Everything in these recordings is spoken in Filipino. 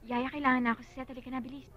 Yaya, kailangan na ako sa set. Halika na, bilis.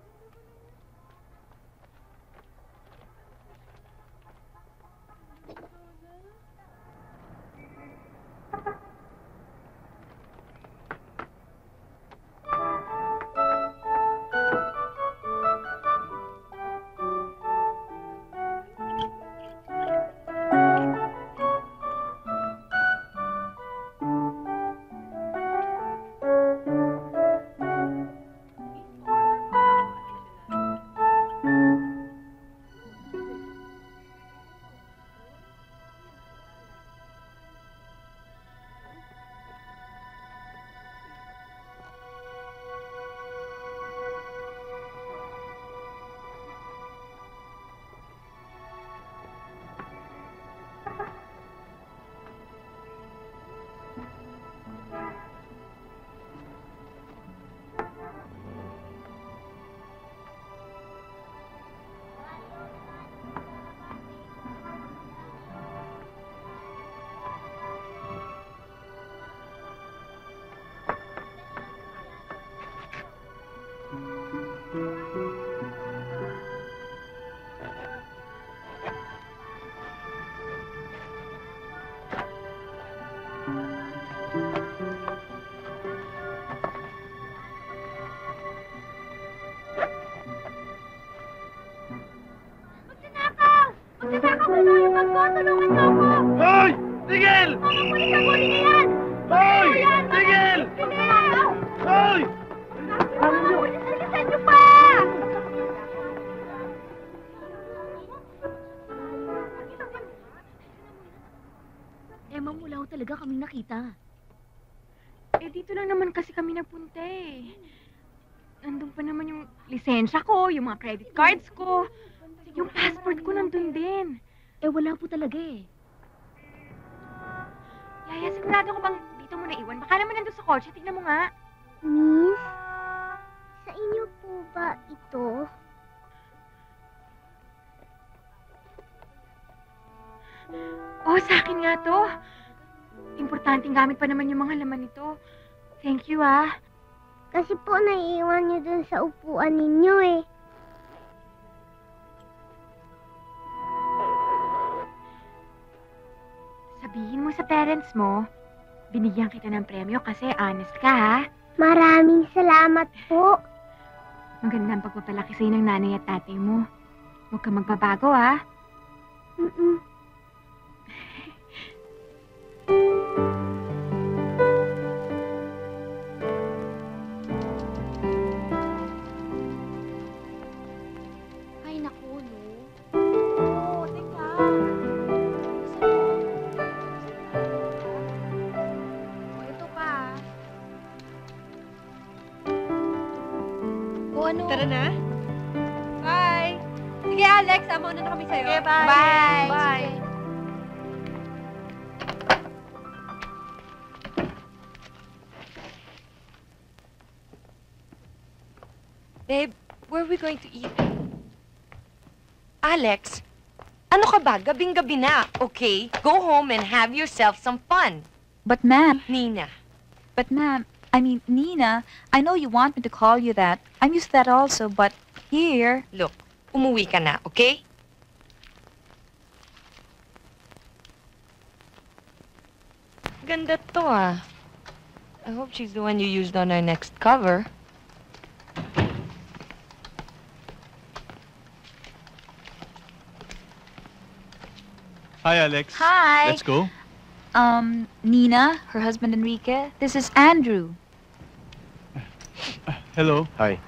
Tulungan niyo ako! Hoy! Tigil! Pulis ang huli na yan! Hoy! Tigil! Hoy! Bilisan niyo pa! Emma, mula ho talaga kaming nakita. Eh, dito lang naman kasi kami nagpunta eh. Nandun pa naman yung lisensya ko, yung mga credit cards ko. Yung passport ko nandun din. Eh, wala po talaga eh. Yaya, sigurado ko bang dito mo naiwan? Baka naman nandun sa kotse. Tignan mo nga. Miss, sa inyo po ba ito? Oh, sa akin nga to. Importanteng gamit pa naman yung mga laman nito. Thank you, ah. Kasi po naiiwan niyo dun sa upuan ninyo eh. Sabihin mo sa parents mo, binigyan kita ng premyo kasi honest ka, ha? Maraming salamat po. Magandang pagpapalaki sa'yo ng nanay at tatay mo. Huwag ka magbabago, ha? Mm-mm. Ay, naku, no. Oo, teka. O, ito pa. O, ano? Tara na. Bye! Sige, Alex. Sama na kami sa'yo. Sige, bye. Bye! Bye. Sige. Babe, where are we going to eat? Alex, ano ka ba? Gabing-gabi na, okay? Go home and have yourself some fun. But ma'am, Nina. Nina, I know you want me to call you that. I'm used to that also, but here... Look, umuwi ka na, okay? Ganda to, ah. I hope she's the one you used on our next cover. Hi, Alex. Hi. Let's go. Nina, her husband Enrique, this is Andrew. Hello. Hi.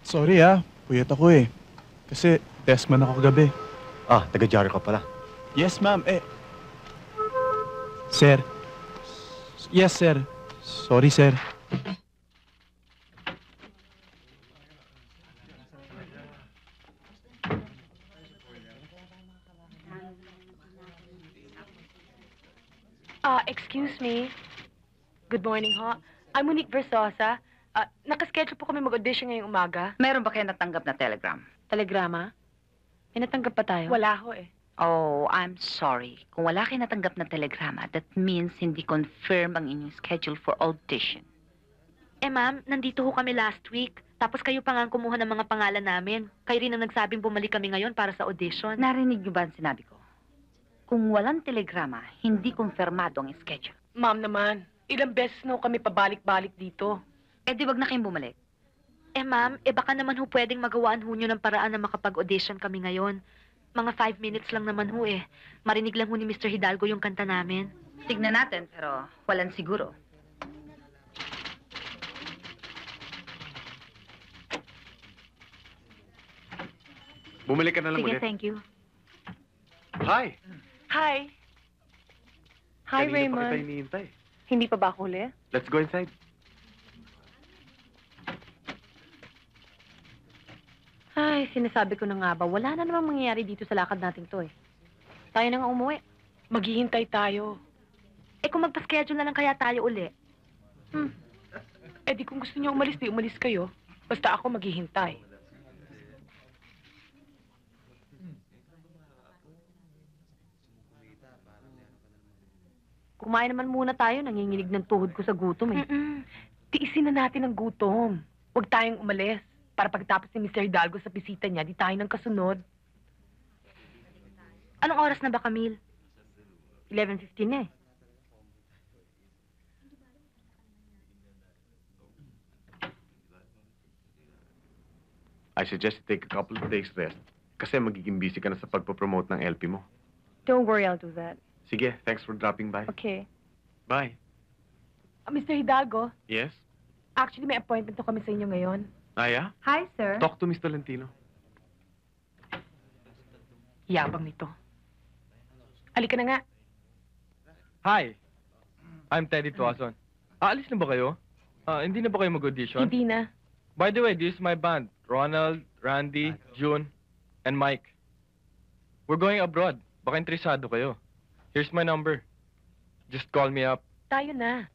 Sorry, puyat ako eh. Kasi desk man ako kagabi. Ah, taga-Jaro ka pala. Yes, ma'am. Sir. Yes, sir. Sorry, sir. Excuse me. Good morning, ho. I'm Monique Versosa. Nakaschedule po kami mag-audition ngayong umaga. Meron ba kayo natanggap na telegram? Telegrama? May natanggap pa tayo? Wala ho eh. Oh, I'm sorry. Kung wala kayo natanggap na telegrama, that means hindi confirm ang inyong schedule for audition. Eh ma'am, nandito ho kami last week. Tapos kayo pa nga ang kumuha ng mga pangalan namin. Kayo rin ang nagsabing bumalik kami ngayon para sa audition. Narinig niyo ba ang sinabi ko? Kung walang telegrama, hindi kumpirmado ang schedule. Ma'am naman, ilang beses na ho kami pabalik-balik dito. Eh di wag na kayong bumalik. Eh ma'am, baka naman ho pwedeng magawaan ho nyo ng paraan na makapag-audition kami ngayon. Mga 5 minutes lang naman ho eh. Marinig lang ho ni Mr. Hidalgo yung kanta namin. Tignan natin, pero walang siguro. Bumalik ka na lang Sige, ulit. thank you. Hi! Hi! Hi, Kanina pa Raymond. kita iniintay. Hindi pa ba ako huli? Let's go inside. Ay, sinasabi ko na nga ba, wala na namang mangyayari dito sa lakad natin to eh. Tayo na nga umuwi. Maghihintay tayo. Eh kung magpa-schedule na lang kaya tayo uli. Eh di kung gusto niyo umalis, di umalis kayo. Basta ako maghihintay. Kumain naman muna tayo, nanginginig ng tuhod ko sa gutom eh. Tiisin na natin ang gutom. Huwag tayong umalis. Para pagtapos ni Mr. Hidalgo sa bisita niya, di tayo ng kasunod. Anong oras na ba, Camille? 11:15 na eh. I suggest you take a couple of days rest. Kasi magiging busy ka na sa pagpapromote ng LP mo. Don't worry, I'll do that. Sige, thanks for dropping by. Okay. Bye. Mr. Hidalgo, Yes? actually may appointment to kami sa inyo ngayon. Aya? Hi, sir. Talk to Miss Tolentino. Yabang nito. Halika na nga. Hi. I'm Teddy Tuason. Aalis na ba kayo? Hindi na ba kayo mag-audition? Hindi na. By the way, this is my band. Ronald, Randy, June, and Mike. We're going abroad. Baka interesado kayo. Here's my number. Just call me up. Tayo na.